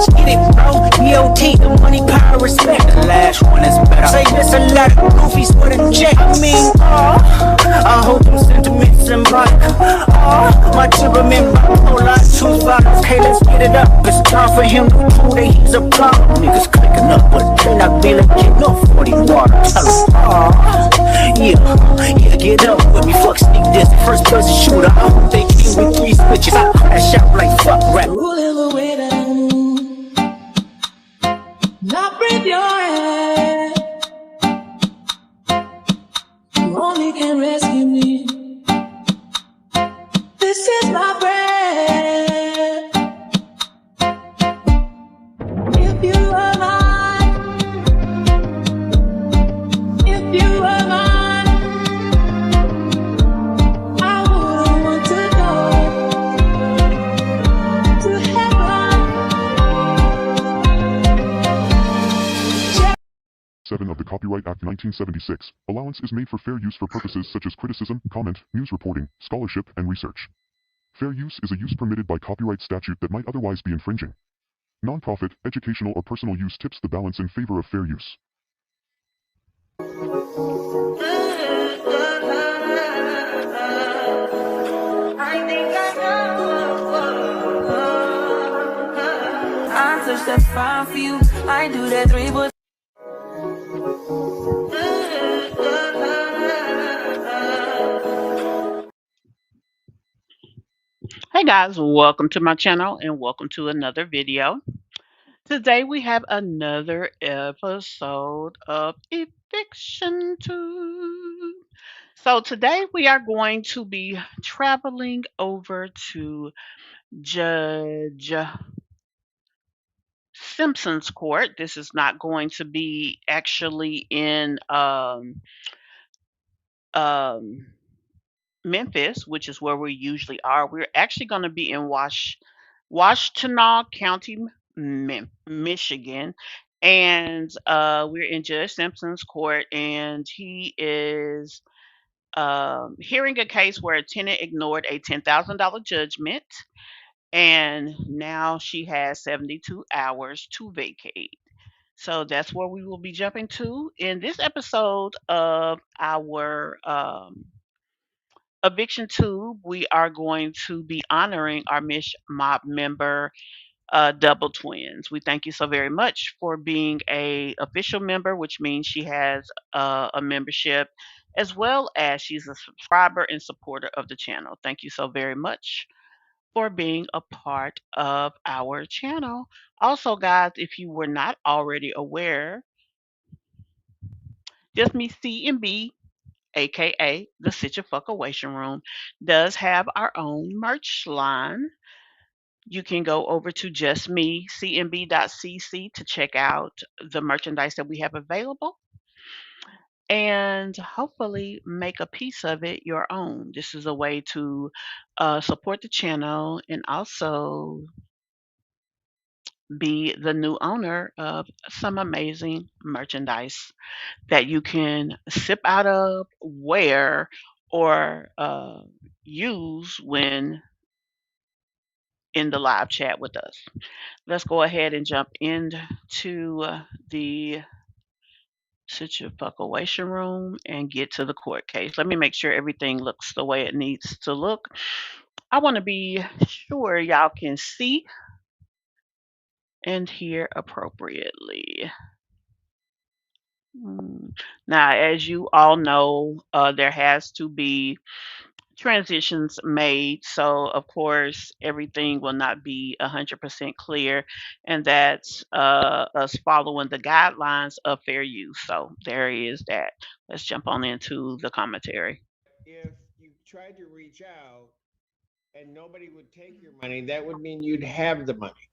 let's get it, bro. EOT, the money, power, respect. The last one is better. Say this a lot of goofies for the check. I mean, I hope them sentiments symbolic. My temperament bipolar, choose violence. Okay, let's get it up. It's time for him to prove that he's a problem. Niggas clicking up, but they not be like getting up 40 water. Tell him, yeah, get up with me. Fuck sneak this, first person shooter. I hope they came with 3 switches. I crash out like fuck rap. Ruling the way down. Not breathe your head. You only can rescue me. This is my breath. If you were mine, if you were mine, I wouldn't want to go to heaven. 7 of the Copyright Act 1976. Allowance is made for fair use for purposes such as criticism, comment, news reporting, scholarship, and research. Fair use is a use permitted by copyright statute that might otherwise be infringing. Non-profit, educational, or personal use tips the balance in favor of fair use. I think I know. I touch that 5 for you. I do that 3, but Hey guys, welcome to my channel and welcome to another video. Today we have another episode of Eviction 2. So today we are going to be traveling over to Judge Simpson's court. This is not going to be actually in Memphis, which is where we usually are. We're actually going to be in Washtenaw County, Michigan, and we're in Judge Simpson's court, and he is hearing a case where a tenant ignored a $10,000 judgment, and now she has 72 hours to vacate. So that's where we will be jumping to in this episode of our Eviction 2. We are going to be honoring our Mish Mob member, Double Twins. We thank you so very much for being a official member, which means she has a membership as well as she's a subscriber and supporter of the channel. Thank you so very much for being a part of our channel. Also, guys, if you were not already aware, Just Me C and B, aka the Sit Your Fuckawation Room, does have our own merch line. You can go over to justmecnb.cc to check out the merchandise that we have available and hopefully make a piece of it your own. This is a way to support the channel and also be the new owner of some amazing merchandise that you can sip out of, wear, or use when in the live chat with us. Let's go ahead and jump into the Sit Your Fuckawation Room and get to the court case. Let me make sure everything looks the way it needs to look. I want to be sure y'all can see and hear appropriately. Now, as you all know, there has to be transitions made. So, of course, everything will not be 100% clear, and that's us following the guidelines of fair use. So, there is that. Let's jump on into the commentary. If you tried to reach out and nobody would take your money, that would mean you'd have the money.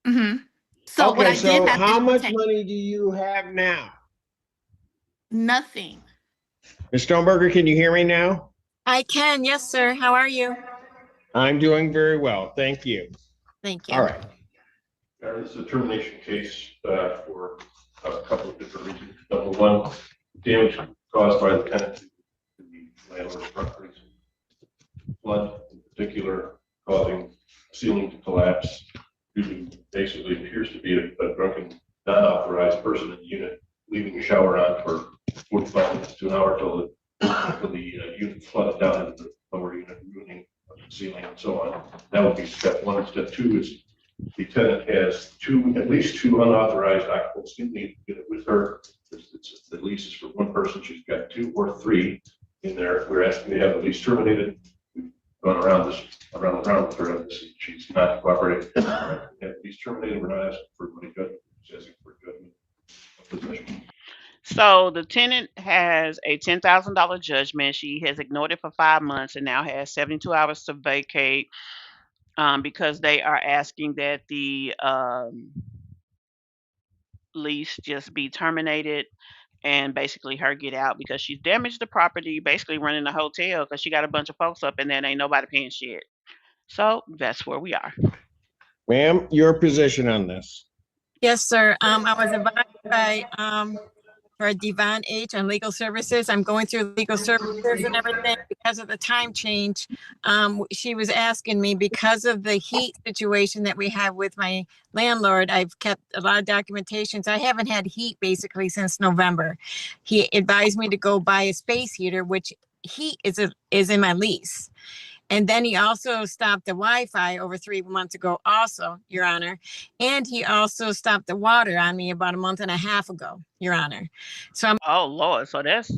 Mm-hmm. So what Okay, I so did have how to much take- money do you have now? Nothing. Ms. Stoneberger, can you hear me now? I can, yes, sir. How are you? I'm doing very well, thank you. Thank you. All right. This is a termination case for a couple of different reasons. Number one, damage caused by the tenant to the landlord's properties. Flood, in particular, causing ceiling to collapse who basically appears to be a drunken, non-authorized person in the unit, leaving the shower on for 45 minutes to an hour till the unit flooded down into the lower unit, ruining the ceiling and so on. That would be step one. Step two is the tenant has at least two unauthorized occupants in the unit with her. The lease is for one person. She's got two or three in there. We're asking to have the lease terminated. We've gone around with her on this. She's not cooperating. Have the lease terminated. We're not asking for money judgment. We're asking for judgment of possession. So the tenant has a $10,000 judgment. She has ignored it for 5 months and now has 72 hours to vacate, because they are asking that the lease just be terminated and basically her get out because she's damaged the property, basically running a hotel because she got a bunch of folks up and then ain't nobody paying shit. So that's where we are. Ma'am, your position on this? Yes, sir. I was advised by for Divine H on legal services. I'm going through legal services and everything because of the time change. She was asking me because of the heat situation that we have with my landlord. I've kept a lot of documentations. I haven't had heat basically since November. He advised me to go buy a space heater, which heat is in my lease. And then he also stopped the Wi-Fi over 3 months ago also, Your Honor. And he also stopped the water on me about a month and a half ago, Your Honor. So I'm Oh Lord, so that's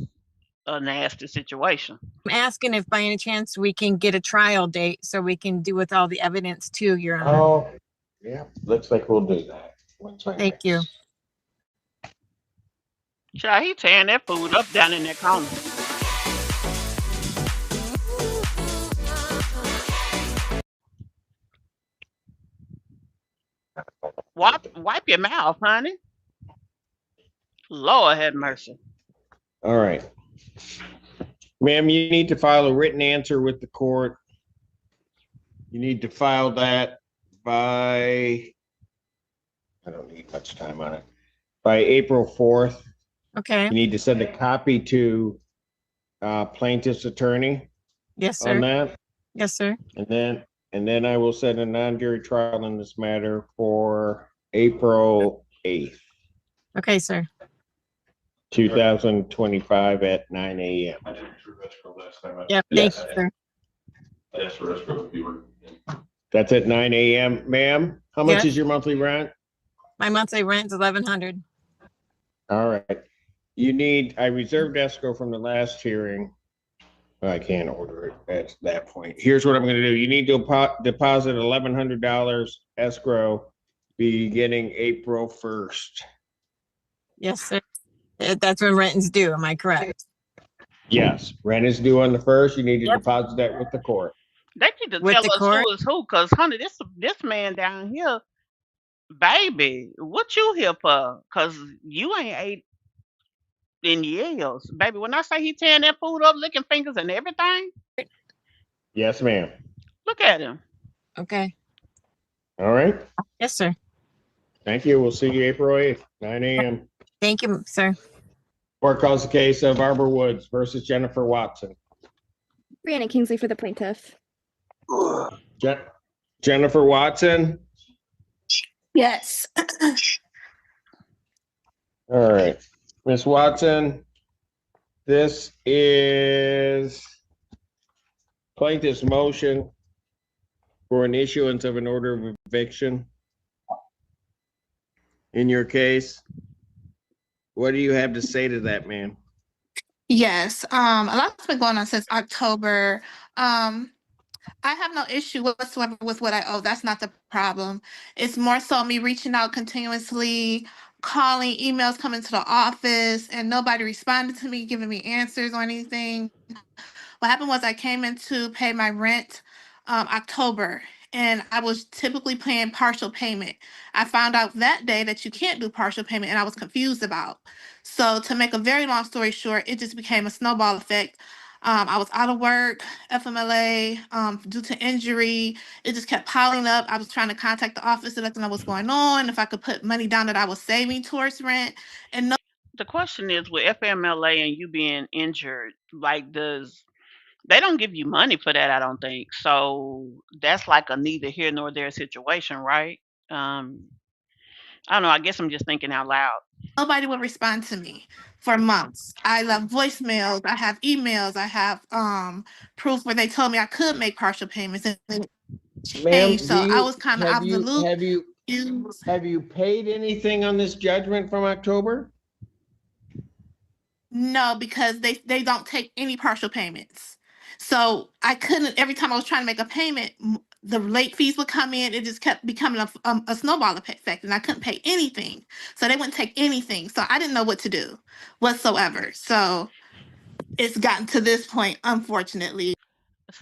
a nasty situation. asking if by any chance we can get a trial date so we can do with all the evidence too, Your Honor. Oh, yeah, looks like we'll do that. Thank you. Child, he tearing that food up down in that corner. Wipe your mouth, honey. Lord have mercy. All right. Ma'am, you need to file a written answer with the court. You need to file that by, I don't need much time on it, by April 4th. Okay. You need to send a copy to plaintiff's attorney Yes, on sir. that. Yes, sir. And then I will set a non-jury trial in this matter for April 8th, Okay, sir. 2025 at 9 a.m. I didn't for escrow last time. Yep. Thank you, sir. I asked for escrow if you were. That's at 9 a.m. Ma'am, how much Yes. is your monthly rent? My monthly rent is $1,100. All right. I reserved escrow from the last hearing. I can't order it at that point. Here's what I'm going to do. You need to deposit $1,100 escrow beginning April 1st. Yes, sir. That's when rent is due. Am I correct? Yes, rent is due on the 1st. You need to Yep. deposit that with the court. They need to With tell the us court? who is who, cause honey, this man down here, baby, what you here for? Cause you ain't ate in years, baby. When I say he tearing that food up, licking fingers and everything, Yes, ma'am. look at him. Okay. All right. Yes, sir. Thank you. We'll see you April 8th, 9 a.m. Thank you, sir. Court calls the case of Arbor Woods versus Jennifer Watson. Brianna Kingsley for the plaintiff. Jennifer Watson. Yes. All right. Ms. Watson, this is plaintiff's motion for an issuance of an order of eviction. In your case, what do you have to say to that, ma'am? Yes, a lot's been going on since October. I have no issue whatsoever with what I owe. That's not the problem. It's more so me reaching out continuously, calling, emails coming to the office, and nobody responded to me, giving me answers or anything. What happened was I came in to pay my rent October, and I was typically paying partial payment. I found out that day that you can't do partial payment, and I was confused about. So to make a very long story short, it just became a snowball effect. I was out of work, FMLA, due to injury. It just kept piling up. I was trying to contact the office to let them know what's going on, if I could put money down that I was saving towards rent. And no, The question is, with FMLA and you being injured, like they don't give you money for that? I don't think so. That's like a neither here nor there situation, right? Um, I don't know. I guess I'm just thinking out loud. Nobody would respond to me for months. I left voicemails, I have emails, I have proof where they told me I could make partial payments and it changed. Ma'am, So I was kind of out of the loop. have you paid anything on this judgment from October? No, because they don't take any partial payments. So I couldn't. Every time I was trying to make a payment, the late fees would come in. It just kept becoming a snowball effect, and I couldn't pay anything. So they wouldn't take anything. So I didn't know what to do whatsoever. So it's gotten to this point, unfortunately.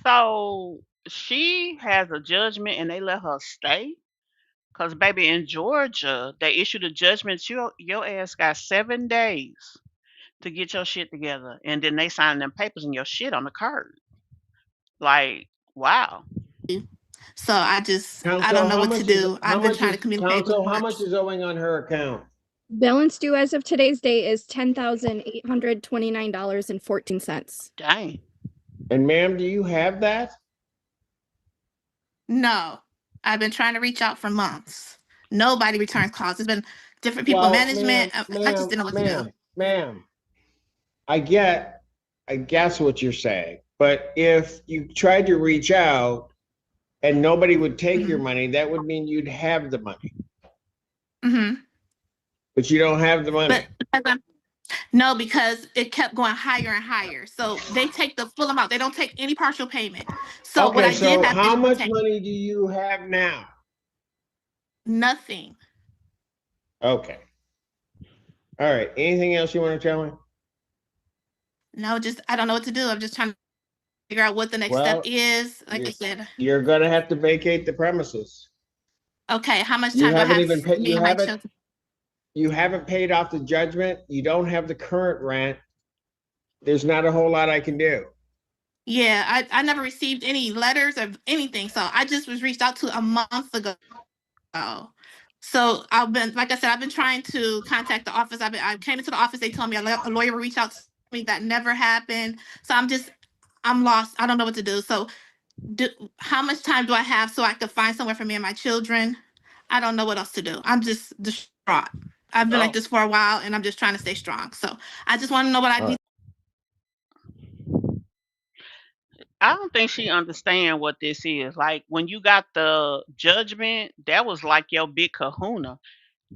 So she has a judgment and they let her stay. Cause baby, in Georgia, they issued a judgment. Your ass got 7 days to get your shit together, and then they sign them papers and your shit on the card. Like, wow. So I don't Council, know how what to much is do. I've been trying to communicate with how much months. is owing on her account? Balance due as of today's date is $10,829.14. Dang. And ma'am, do you have that? No, I've been trying to reach out for months. Nobody returns calls. It's been different people, management. I just didn't know what to do. Ma'am, I guess what you're saying, but if you tried to reach out and nobody would take your money, that would mean you'd have the money. Mm-hmm. But you don't have the money. No, because it kept going higher and higher. So they take the full amount. They don't take any partial payment. So what I did have how much money do you have now? Nothing. Okay. All right. Anything else you want to tell me? No, just I don't know what to do. I'm just trying to figure out what the next step is. Like I said. You're gonna have to vacate the premises. Okay, how much time do I have? You haven't paid off the judgment. You don't have the current rent. There's not a whole lot I can do. Yeah, I never received any letters or anything. So I just was reached out to a month ago. So I've been, like I said, I've been trying to contact the office. I came into the office. They told me a lawyer would reach out to me. That never happened. So I'm lost. I don't know what to do. So how much time do I have so I could find somewhere for me and my children? I don't know what else to do. I'm just distraught. I've been like this for a while and I'm just trying to stay strong. So I just want to know what I need. I don't think she understand what this is. Like when you got the judgment, that was like your big kahuna.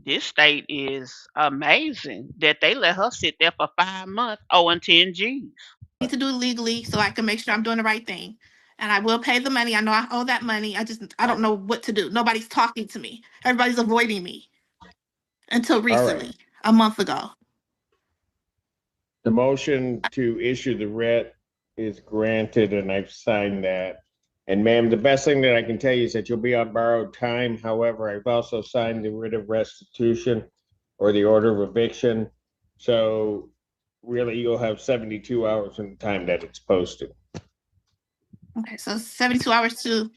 This state is amazing that they let her sit there for 5 months owing 10 G's. I need to do it legally so I can make sure I'm doing the right thing. And I will pay the money. I know I owe that money. I don't know what to do. Nobody's talking to me. Everybody's avoiding me. Until recently, a month ago. The motion to issue the writ is granted and I've signed that. And ma'am, the best thing that I can tell you is that you'll be on borrowed time. However, I've also signed the writ of restitution or the order of eviction. So really you'll have 72 hours from the time that it's posted. Okay, so 72 hours from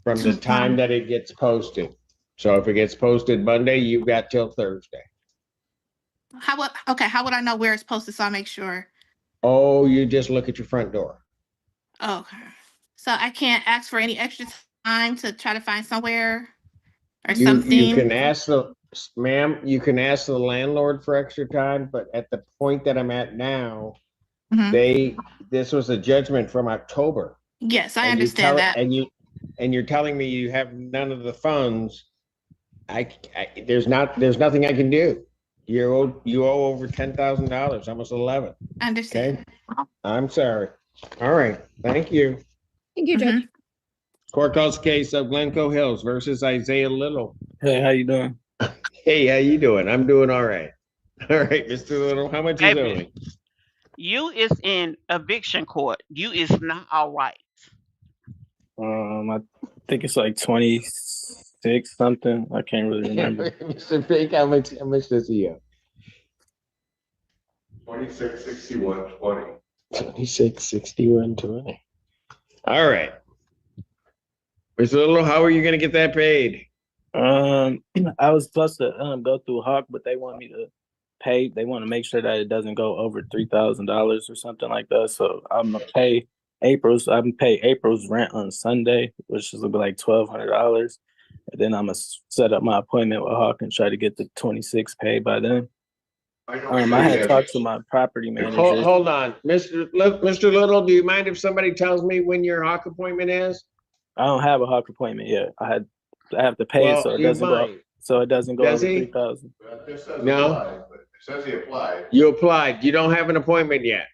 the time that it gets posted. So if it gets posted Monday, you've got till Thursday. How would I know where it's posted so I make sure? Oh, you just look at your front door. Okay. So I can't ask for any extra time to try to find somewhere or something? You can ask ma'am, you can ask the landlord for extra time, but at the point that I'm at now, this was a judgment from October. Yes, I understand that. And you're telling me you have none of the funds. There's nothing I can do. You owe over $10,000, almost 11. I understand. Okay? I'm sorry. All right. Thank you. Thank you, Judge. Court calls case of Glencoe Hills versus Isaiah Little. Hey, how you doing? Hey, how you doing? I'm doing all right. All right, Mr. Little, how much is owing? You is in eviction court. You is not all right. I think it's like 26 something. I can't really remember. Mr. Fink, how much does he owe? 2661.20. 2661.20. All right. Mr. Little, how are you going to get that paid? I was supposed to go through Hawk, but they want me to pay. They want to make sure that it doesn't go over $3,000 or something like that. So I'm gonna pay April's rent on Sunday, which is gonna be like $1,200, And then I'm gonna set up my appointment with Hawk and try to get the 26 paid by then. I had talked to my property manager. Hold on, Mr. Little, do you mind if somebody tells me when your Hawk appointment is? I don't have a Hawk appointment yet. I have to pay it so it doesn't go. So it doesn't go Does over he? 3,000. No? Applied, but it says he applied. You applied. You don't have an appointment yet.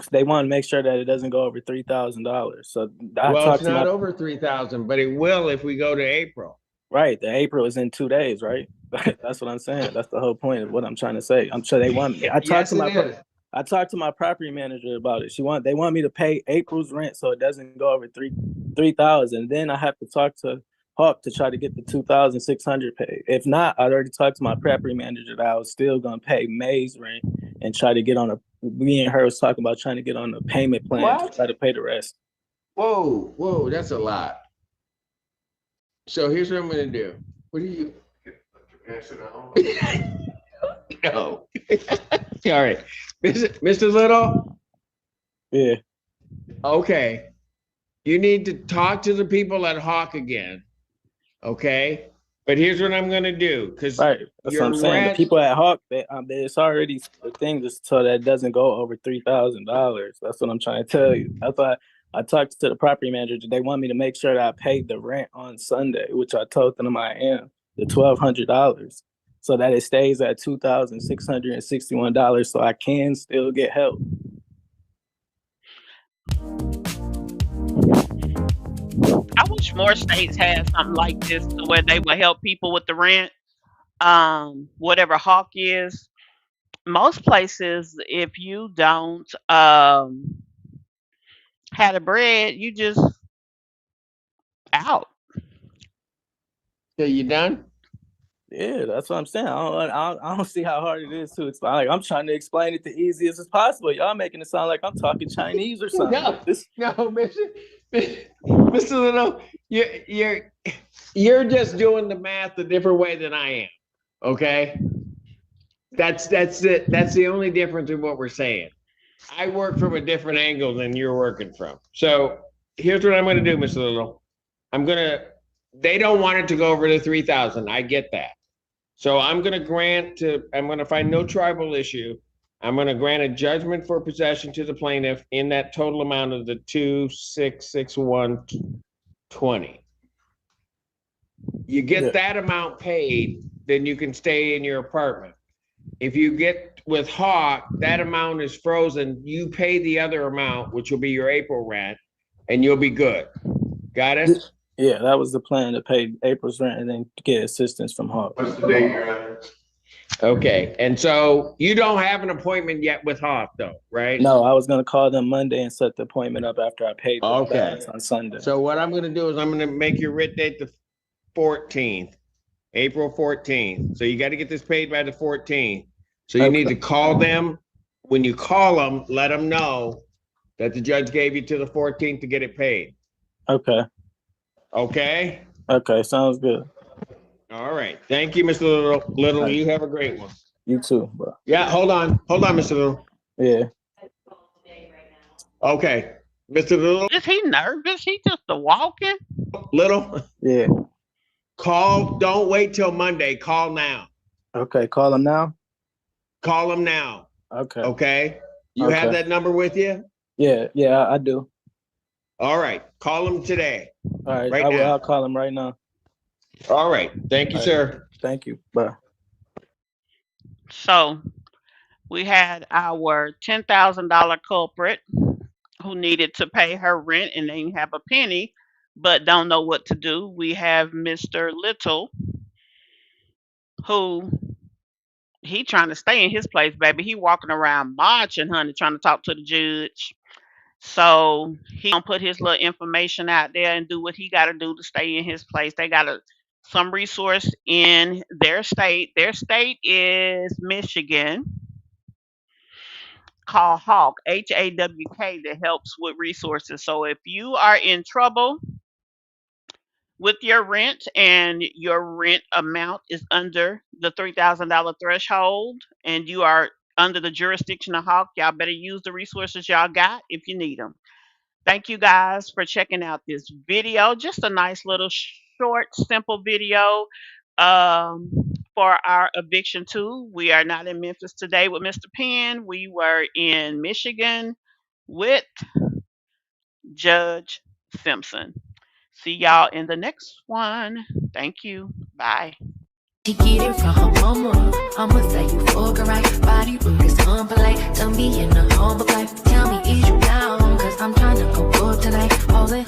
They want to make sure that it doesn't go over $3,000. So I Well, talked it's to not my over 3,000, but it will if we go to April. right. The April is in 2 days, right? That's what I'm saying. That's the whole point of what I'm trying to say. I'm sure they want me. I talked to my property manager about it. They want me to pay April's rent so it doesn't go over 3,000. Then I have to talk to Hawk to try to get the 2,600 paid. If not, I already talked to my property manager that I was still gonna pay May's rent and try to get on a. Me and her was talking about trying to get on a payment plan to try to pay the rest. Whoa, that's a lot. So here's what I'm gonna do. What do you? No. All right, Mr. Little. Yeah. Okay. You need to talk to the people at Hawk again. Okay. But here's what I'm gonna do, because right. That's what I'm saying. The people at Hawk, it's already the thing just so that it doesn't go over $3,000. That's what I'm trying to tell you. That's why I talked to the property manager. They want me to make sure that I paid the rent on Sunday, which I told them I am, the $1,200, so that it stays at $2,661, so I can still get help. I wish more states had something like this to where they would help people with the rent. Whatever Hawk is, most places, if you don't have the bread, you just out. So you done? Yeah, that's what I'm saying. I don't see how hard it is to explain. Like, I'm trying to explain it the easiest as possible. Y'all making it sound like I'm talking Chinese or something. No, Mr. Little, you're just doing the math a different way than I am. Okay, that's it. That's the only difference in what we're saying. I work from a different angle than you're working from. So here's what I'm going to do, Mr. Little. They don't want it to go over to 3,000. I get that. So I'm going to find no tribal issue. I'm going to grant a judgment for possession to the plaintiff in that total amount of the 2,661.20. You get that amount paid, then you can stay in your apartment. If you get with Hawk, that amount is frozen. You pay the other amount, which will be your April rent, and you'll be good. Got it? Yeah, that was the plan, to pay April's rent and then get assistance from Hawk. What's the date you're at? Okay, and so you don't have an appointment yet with Hawk, though, right? No, I was gonna call them Monday and set the appointment up after I paid the balance on Sunday. So what I'm gonna do is I'm gonna make your writ date the 14th, April 14th. So you got to get this paid by the 14th. So you need to call them. When you call them, let them know that the judge gave you to the 14th to get it paid. Okay. Okay. Okay, sounds good. All right. Thank you, Mr. Little. You have a great one. You too, bro. Yeah, hold on, Mr. Little. Yeah. Okay, Mr. Little. Is he nervous? He just a walking? Little. Yeah. Call. Don't wait till Monday. Call now. Okay, call him now. Call him now. Okay. Okay. You have that number with you? Yeah, I do. All right. Call him today. All right. Right now. I'll call him right now. All right. Thank you, sir. Thank you. Bye. So we had our $10,000 culprit who needed to pay her rent and didn't have a penny, but don't know what to do. We have Mr. Little, who he trying to stay in his place, baby. He walking around marching, honey, trying to talk to the judge. So he gonna put his little information out there and do what he got to do to stay in his place. They got some resource in their state. Their state is Michigan, called Hawk, HAWK, that helps with resources. So if you are in trouble with your rent and your rent amount is under the $3,000 threshold and you are under the jurisdiction of Hawk, y'all better use the resources y'all got if you need them. Thank you guys for checking out this video. Just a nice little short, simple video for our eviction tool. We are not in Memphis today with Mr. Penn. We were in Michigan with Judge Simpson. See y'all in the next one. Thank you. Bye. She get it from her mama. I'ma say you fucking right. Body look is unpolite. Tell me in a humble life. Tell me, is you down? Cause I'm trying to go up tonight. All in